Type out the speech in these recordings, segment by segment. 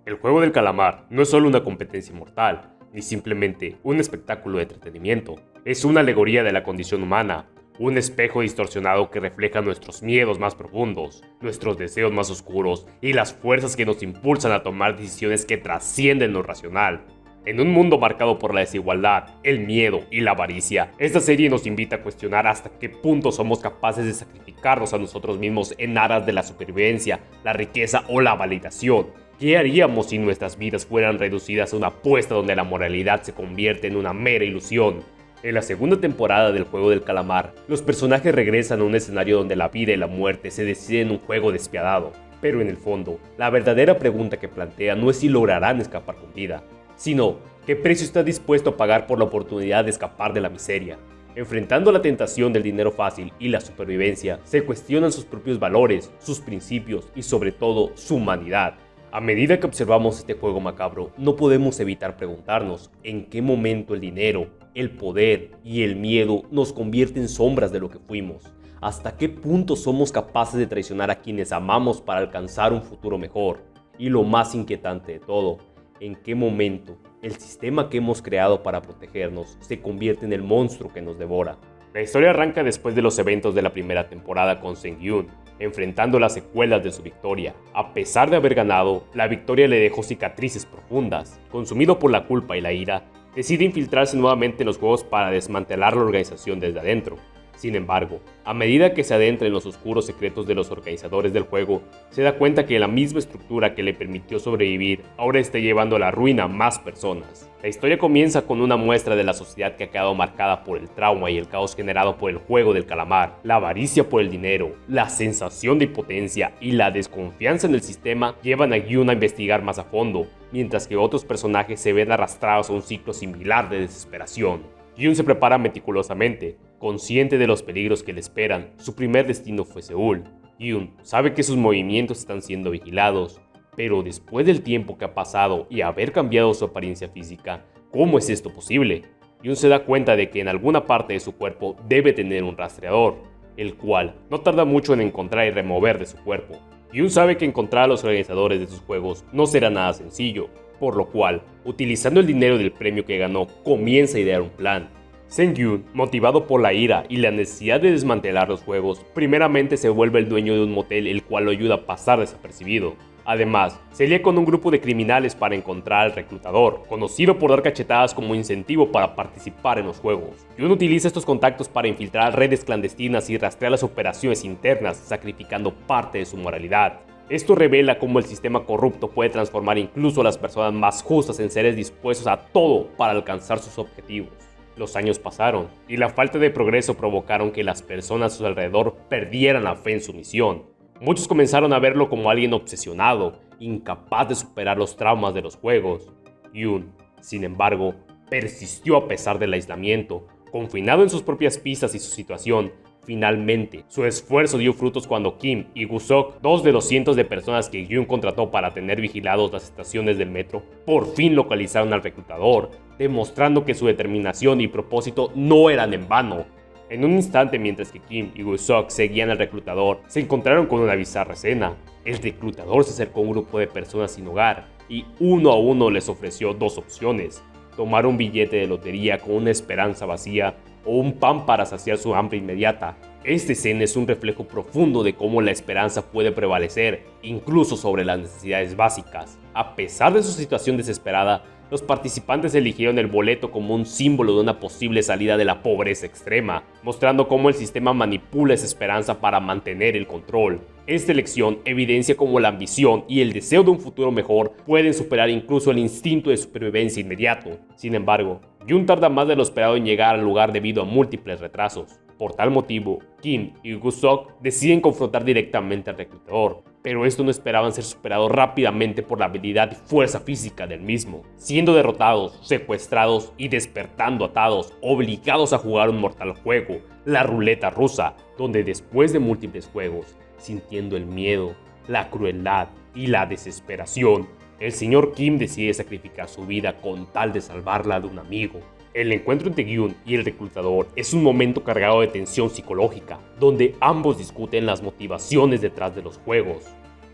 El juego del calamar no es solo una competencia mortal, ni simplemente un espectáculo de entretenimiento. Es una alegoría de la condición humana, un espejo distorsionado que refleja nuestros miedos más profundos, nuestros deseos más oscuros y las fuerzas que nos impulsan a tomar decisiones que trascienden lo racional. En un mundo marcado por la desigualdad, el miedo y la avaricia, esta serie nos invita a cuestionar hasta qué punto somos capaces de sacrificarnos a nosotros mismos en aras de la supervivencia, la riqueza o la validación. ¿Qué haríamos si nuestras vidas fueran reducidas a una apuesta donde la moralidad se convierte en una mera ilusión? En la segunda temporada del Juego del Calamar, los personajes regresan a un escenario donde la vida y la muerte se deciden en un juego despiadado. Pero en el fondo, la verdadera pregunta que plantea no es si lograrán escapar con vida, sino qué precio está dispuesto a pagar por la oportunidad de escapar de la miseria. Enfrentando la tentación del dinero fácil y la supervivencia, se cuestionan sus propios valores, sus principios y sobre todo su humanidad. A medida que observamos este juego macabro, no podemos evitar preguntarnos en qué momento el dinero, el poder y el miedo nos convierten en sombras de lo que fuimos. ¿Hasta qué punto somos capaces de traicionar a quienes amamos para alcanzar un futuro mejor? Y lo más inquietante de todo, ¿en qué momento el sistema que hemos creado para protegernos se convierte en el monstruo que nos devora? La historia arranca después de los eventos de la primera temporada con Seng-Yoon, enfrentando las secuelas de su victoria. A pesar de haber ganado, la victoria le dejó cicatrices profundas. Consumido por la culpa y la ira, decide infiltrarse nuevamente en los juegos para desmantelar la organización desde adentro. Sin embargo, a medida que se adentra en los oscuros secretos de los organizadores del juego, se da cuenta que la misma estructura que le permitió sobrevivir ahora está llevando a la ruina a más personas. La historia comienza con una muestra de la sociedad que ha quedado marcada por el trauma y el caos generado por el juego del calamar, la avaricia por el dinero, la sensación de impotencia y la desconfianza en el sistema llevan a Yoon a investigar más a fondo, mientras que otros personajes se ven arrastrados a un ciclo similar de desesperación. Yoon se prepara meticulosamente, consciente de los peligros que le esperan. Su primer destino fue Seúl. Yoon sabe que sus movimientos están siendo vigilados, pero después del tiempo que ha pasado y haber cambiado su apariencia física, ¿cómo es esto posible? Yoon se da cuenta de que en alguna parte de su cuerpo debe tener un rastreador, el cual no tarda mucho en encontrar y remover de su cuerpo. Yoon sabe que encontrar a los organizadores de sus juegos no será nada sencillo, por lo cual, utilizando el dinero del premio que ganó, comienza a idear un plan. Seng-Yoon, motivado por la ira y la necesidad de desmantelar los juegos, primeramente se vuelve el dueño de un motel el cual lo ayuda a pasar desapercibido. Además, se alía con un grupo de criminales para encontrar al reclutador, conocido por dar cachetadas como incentivo para participar en los juegos. Yoon utiliza estos contactos para infiltrar redes clandestinas y rastrear las operaciones internas, sacrificando parte de su moralidad. Esto revela cómo el sistema corrupto puede transformar incluso a las personas más justas en seres dispuestos a todo para alcanzar sus objetivos. Los años pasaron, y la falta de progreso provocaron que las personas a su alrededor perdieran la fe en su misión. Muchos comenzaron a verlo como alguien obsesionado, incapaz de superar los traumas de los juegos. Yoon, sin embargo, persistió a pesar del aislamiento, confinado en sus propias pistas y su situación. Finalmente, su esfuerzo dio frutos cuando Kim y Gusok, dos de los cientos de personas que Yoon contrató para tener vigilados las estaciones del metro, por fin localizaron al reclutador, demostrando que su determinación y propósito no eran en vano. En un instante, mientras que Kim y Gusok seguían al reclutador, se encontraron con una bizarra escena. El reclutador se acercó a un grupo de personas sin hogar y uno a uno les ofreció dos opciones: tomar un billete de lotería con una esperanza vacía o un pan para saciar su hambre inmediata. Esta escena es un reflejo profundo de cómo la esperanza puede prevalecer, incluso sobre las necesidades básicas. A pesar de su situación desesperada, los participantes eligieron el boleto como un símbolo de una posible salida de la pobreza extrema, mostrando cómo el sistema manipula esa esperanza para mantener el control. Esta elección evidencia cómo la ambición y el deseo de un futuro mejor pueden superar incluso el instinto de supervivencia inmediato. Sin embargo, Yoon tarda más de lo esperado en llegar al lugar debido a múltiples retrasos. Por tal motivo, Kim y Gusok deciden confrontar directamente al reclutador, pero esto no esperaban ser superados rápidamente por la habilidad y fuerza física del mismo, siendo derrotados, secuestrados y despertando atados, obligados a jugar un mortal juego, la ruleta rusa, donde después de múltiples juegos, sintiendo el miedo, la crueldad y la desesperación, el señor Kim decide sacrificar su vida con tal de salvarla de un amigo. El encuentro entre Yoon y el reclutador es un momento cargado de tensión psicológica, donde ambos discuten las motivaciones detrás de los juegos.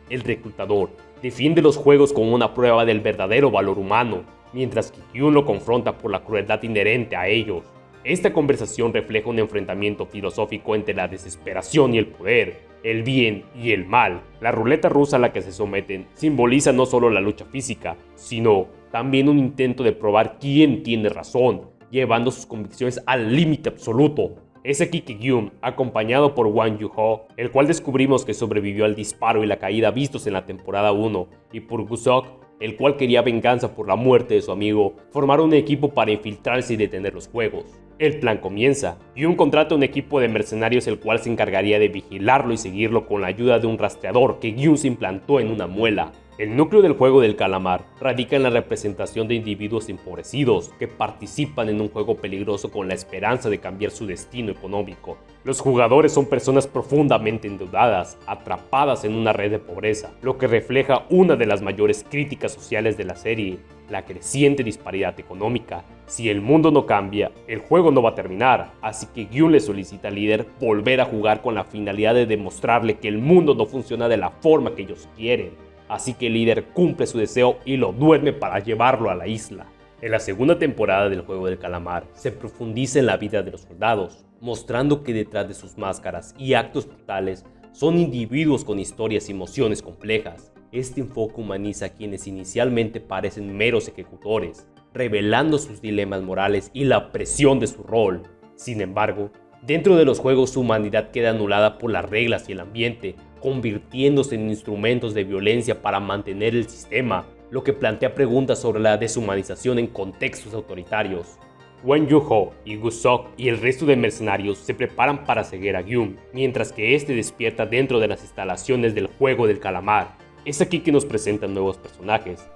el reclutador, defiende los juegos como una prueba del verdadero valor humano, mientras que Gyun lo confronta por la crueldad inherente a ellos. Esta conversación refleja un enfrentamiento filosófico entre la desesperación y el poder, el bien y el mal. La ruleta rusa a la que se someten simboliza no solo la lucha física, sino también un intento de probar quién tiene razón, llevando sus convicciones al límite absoluto. Es aquí que Gyun, acompañado por Wang Yu-ho, el cual descubrimos que sobrevivió al disparo y la caída vistos en la temporada 1, y por Gusok, el cual quería venganza por la muerte de su amigo, formaron un equipo para infiltrarse y detener los juegos. El plan comienza. Gyun contrata un equipo de mercenarios el cual se encargaría de vigilarlo y seguirlo con la ayuda de un rastreador que Gyun se implantó en una muela. El núcleo del juego del calamar radica en la representación de individuos empobrecidos que participan en un juego peligroso con la esperanza de cambiar su destino económico. Los jugadores son personas profundamente endeudadas, atrapadas en una red de pobreza, lo que refleja una de las mayores críticas sociales de la serie, la creciente disparidad económica. Si el mundo no cambia, el juego no va a terminar, así que Gyun le solicita al líder volver a jugar con la finalidad de demostrarle que el mundo no funciona de la forma que ellos quieren. Así que el líder cumple su deseo y lo duerme para llevarlo a la isla. En la segunda temporada del Juego del Calamar se profundiza en la vida de los soldados, mostrando que detrás de sus máscaras y actos brutales son individuos con historias y emociones complejas. Este enfoque humaniza a quienes inicialmente parecen meros ejecutores, revelando sus dilemas morales y la presión de su rol. Sin embargo, dentro de los juegos su humanidad queda anulada por las reglas y el ambiente, convirtiéndose en instrumentos de violencia para mantener el sistema, lo que plantea preguntas sobre la deshumanización en contextos autoritarios. Wang Yu-ho y Gusok y el resto de mercenarios se preparan para seguir a Gyun, mientras que este despierta dentro de las instalaciones del Juego del Calamar. Es aquí que nos presentan nuevos personajes.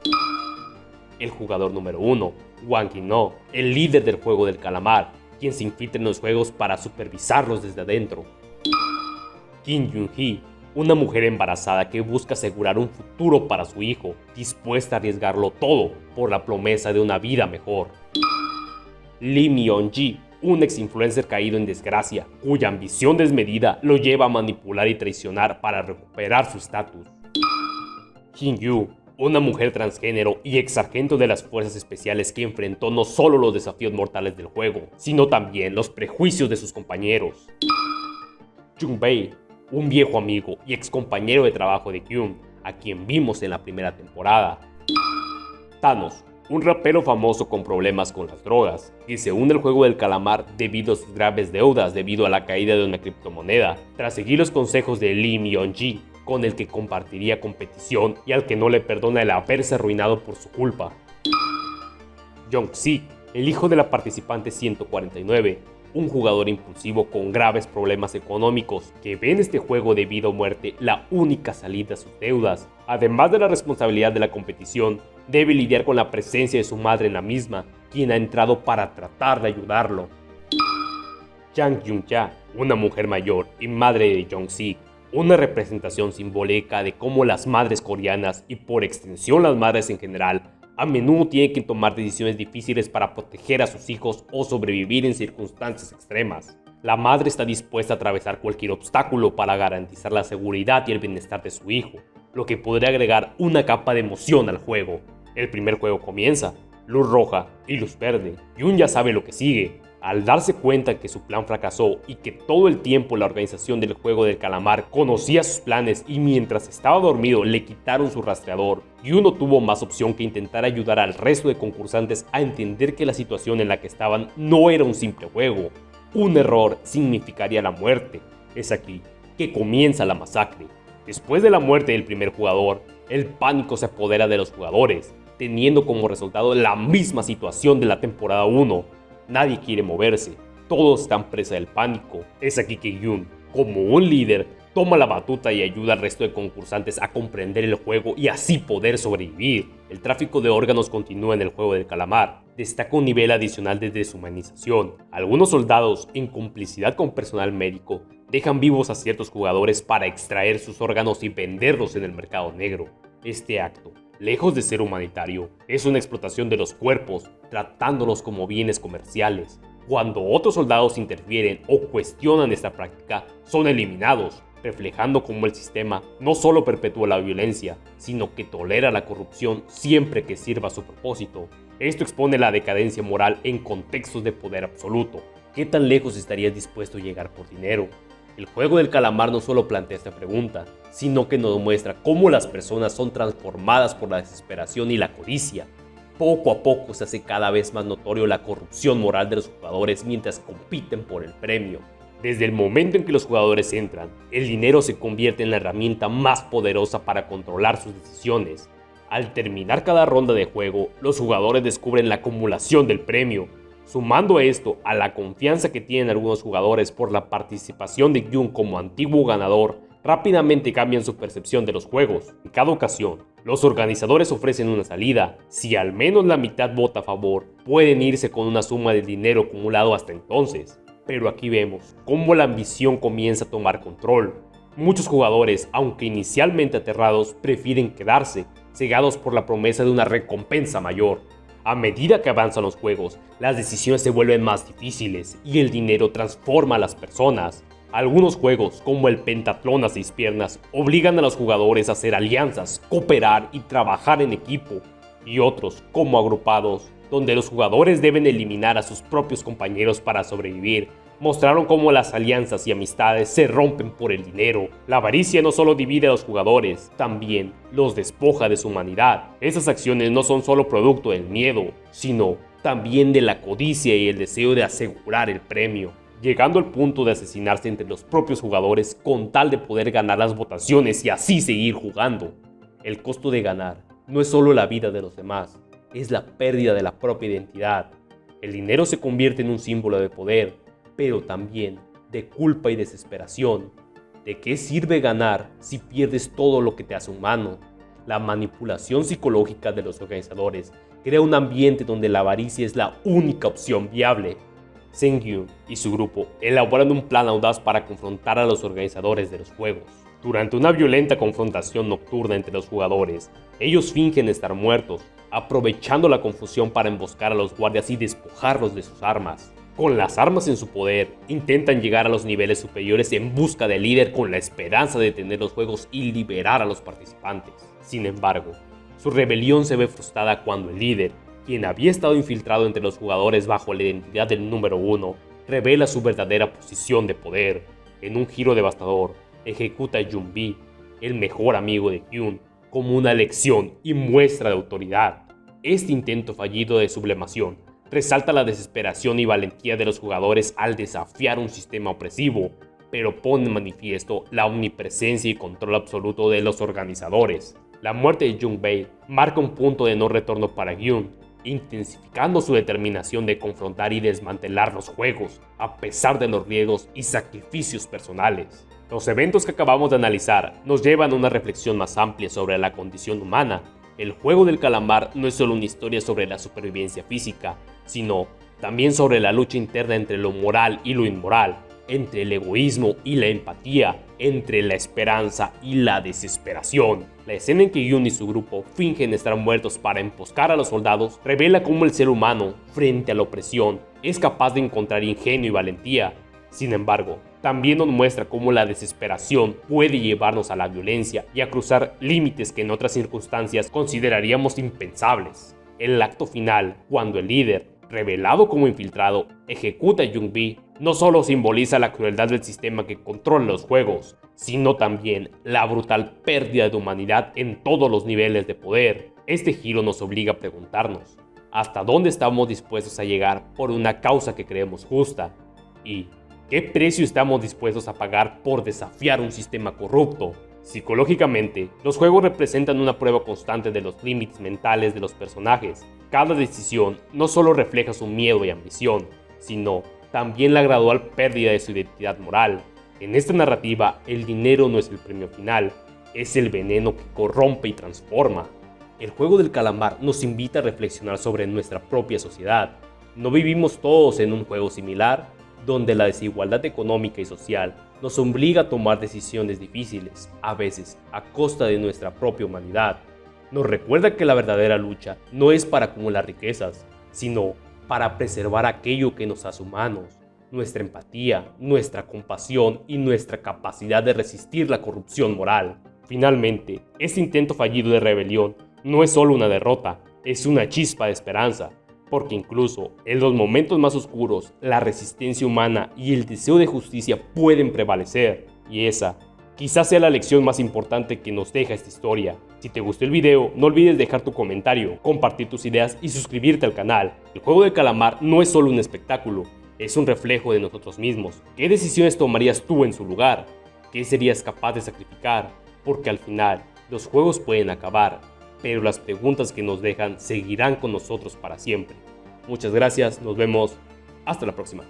El jugador número 1, Wang Yin-no, el líder del Juego del Calamar, quien se infiltra en los juegos para supervisarlos desde adentro. Kim Yun-hee, una mujer embarazada que busca asegurar un futuro para su hijo, dispuesta a arriesgarlo todo por la promesa de una vida mejor. Lee Myung-ji, un ex-influencer caído en desgracia, cuya ambición desmedida lo lleva a manipular y traicionar para recuperar su estatus. Jin Yu, una mujer transgénero y ex sargento de las fuerzas especiales que enfrentó no solo los desafíos mortales del juego, sino también los prejuicios de sus compañeros. Jung Bei, un viejo amigo y ex compañero de trabajo de Gyun, a quien vimos en la primera temporada. Thanos, un rapero famoso con problemas con las drogas, que se une al Juego del Calamar debido a sus graves deudas debido a la caída de una criptomoneda, tras seguir los consejos de Lee Myung-ji, con el que compartiría competición y al que no le perdona el haberse arruinado por su culpa. Jong-sik, el hijo de la participante 149, un jugador impulsivo con graves problemas económicos que ve en este juego de vida o muerte la única salida a sus deudas. Además de la responsabilidad de la competición, debe lidiar con la presencia de su madre en la misma, quien ha entrado para tratar de ayudarlo. Jang Yun-ja, una mujer mayor y madre de Jong-sik, una representación simbólica de cómo las madres coreanas y por extensión las madres en general a menudo tienen que tomar decisiones difíciles para proteger a sus hijos o sobrevivir en circunstancias extremas. La madre está dispuesta a atravesar cualquier obstáculo para garantizar la seguridad y el bienestar de su hijo, lo que podría agregar una capa de emoción al juego. El primer juego comienza, luz roja y luz verde. Gyun ya sabe lo que sigue. Al darse cuenta que su plan fracasó y que todo el tiempo la organización del Juego del Calamar conocía sus planes y mientras estaba dormido le quitaron su rastreador, Gyun no tuvo más opción que intentar ayudar al resto de concursantes a entender que la situación en la que estaban no era un simple juego. Un error significaría la muerte. Es aquí que comienza la masacre. Después de la muerte del primer jugador, el pánico se apodera de los jugadores, teniendo como resultado la misma situación de la temporada 1. Nadie quiere moverse, todos están presa del pánico. Es aquí que Gyun, como un líder, toma la batuta y ayuda al resto de concursantes a comprender el juego y así poder sobrevivir. El tráfico de órganos continúa en el Juego del Calamar. Destaca un nivel adicional de deshumanización. Algunos soldados, en complicidad con personal médico, dejan vivos a ciertos jugadores para extraer sus órganos y venderlos en el mercado negro. Este acto, lejos de ser humanitario, es una explotación de los cuerpos, tratándolos como bienes comerciales. Cuando otros soldados interfieren o cuestionan esta práctica, son eliminados, reflejando cómo el sistema no solo perpetúa la violencia, sino que tolera la corrupción siempre que sirva a su propósito. Esto expone la decadencia moral en contextos de poder absoluto. ¿Qué tan lejos estarías dispuesto a llegar por dinero? El juego del calamar no solo plantea esta pregunta, sino que nos muestra cómo las personas son transformadas por la desesperación y la codicia. Poco a poco se hace cada vez más notorio la corrupción moral de los jugadores mientras compiten por el premio. Desde el momento en que los jugadores entran, el dinero se convierte en la herramienta más poderosa para controlar sus decisiones. Al terminar cada ronda de juego, los jugadores descubren la acumulación del premio. Sumando esto a la confianza que tienen algunos jugadores por la participación de Jun como antiguo ganador, rápidamente cambian su percepción de los juegos. En cada ocasión, los organizadores ofrecen una salida. Si al menos la mitad vota a favor, pueden irse con una suma de dinero acumulado hasta entonces. Pero aquí vemos cómo la ambición comienza a tomar control. Muchos jugadores, aunque inicialmente aterrados, prefieren quedarse, cegados por la promesa de una recompensa mayor. A medida que avanzan los juegos, las decisiones se vuelven más difíciles y el dinero transforma a las personas. Algunos juegos, como el pentatlón a 6 piernas, obligan a los jugadores a hacer alianzas, cooperar y trabajar en equipo. Y otros, como agrupados, donde los jugadores deben eliminar a sus propios compañeros para sobrevivir, mostraron cómo las alianzas y amistades se rompen por el dinero. La avaricia no solo divide a los jugadores, también los despoja de su humanidad. Esas acciones no son solo producto del miedo, sino también de la codicia y el deseo de asegurar el premio, llegando al punto de asesinarse entre los propios jugadores con tal de poder ganar las votaciones y así seguir jugando. El costo de ganar no es solo la vida de los demás, es la pérdida de la propia identidad. El dinero se convierte en un símbolo de poder, pero también de culpa y desesperación. ¿De qué sirve ganar si pierdes todo lo que te hace humano? La manipulación psicológica de los organizadores crea un ambiente donde la avaricia es la única opción viable. Seng-Gyun y su grupo elaboran un plan audaz para confrontar a los organizadores de los juegos. Durante una violenta confrontación nocturna entre los jugadores, ellos fingen estar muertos, aprovechando la confusión para emboscar a los guardias y despojarlos de sus armas. Con las armas en su poder, intentan llegar a los niveles superiores en busca del líder con la esperanza de detener los juegos y liberar a los participantes. Sin embargo, su rebelión se ve frustrada cuando el líder, quien había estado infiltrado entre los jugadores bajo la identidad del número 1, revela su verdadera posición de poder. En un giro devastador, ejecuta a Jun-bi, el mejor amigo de Hyun, como una lección y muestra de autoridad. Este intento fallido de sublimación resalta la desesperación y valentía de los jugadores al desafiar un sistema opresivo, pero pone en manifiesto la omnipresencia y control absoluto de los organizadores. La muerte de Jung-bae marca un punto de no retorno para Hyun, intensificando su determinación de confrontar y desmantelar los juegos, a pesar de los riesgos y sacrificios personales. Los eventos que acabamos de analizar nos llevan a una reflexión más amplia sobre la condición humana. El juego del calamar no es solo una historia sobre la supervivencia física, sino también sobre la lucha interna entre lo moral y lo inmoral, entre el egoísmo y la empatía, entre la esperanza y la desesperación. La escena en que Hyun y su grupo fingen estar muertos para emboscar a los soldados revela cómo el ser humano, frente a la opresión, es capaz de encontrar ingenio y valentía. Sin embargo, también nos muestra cómo la desesperación puede llevarnos a la violencia y a cruzar límites que en otras circunstancias consideraríamos impensables. El acto final, cuando el líder, revelado como infiltrado, ejecuta a Jung-bi, no solo simboliza la crueldad del sistema que controla los juegos, sino también la brutal pérdida de humanidad en todos los niveles de poder. Este giro nos obliga a preguntarnos, ¿hasta dónde estamos dispuestos a llegar por una causa que creemos justa? ¿Y qué precio estamos dispuestos a pagar por desafiar un sistema corrupto? Psicológicamente, los juegos representan una prueba constante de los límites mentales de los personajes. Cada decisión no solo refleja su miedo y ambición, sino también la gradual pérdida de su identidad moral. En esta narrativa, el dinero no es el premio final, es el veneno que corrompe y transforma. El juego del calamar nos invita a reflexionar sobre nuestra propia sociedad. ¿No vivimos todos en un juego similar, donde la desigualdad económica y social nos obliga a tomar decisiones difíciles, a veces a costa de nuestra propia humanidad? Nos recuerda que la verdadera lucha no es para acumular riquezas, sino para preservar aquello que nos hace humanos. nuestra empatía, nuestra compasión y nuestra capacidad de resistir la corrupción moral. Finalmente, este intento fallido de rebelión no es solo una derrota, es una chispa de esperanza, porque incluso en los momentos más oscuros, la resistencia humana y el deseo de justicia pueden prevalecer, y esa quizás sea la lección más importante que nos deja esta historia. Si te gustó el video, no olvides dejar tu comentario, compartir tus ideas y suscribirte al canal. El juego del calamar no es solo un espectáculo, es un reflejo de nosotros mismos. ¿Qué decisiones tomarías tú en su lugar? ¿Qué serías capaz de sacrificar? Porque al final, los juegos pueden acabar, pero las preguntas que nos dejan seguirán con nosotros para siempre. Muchas gracias, nos vemos, hasta la próxima.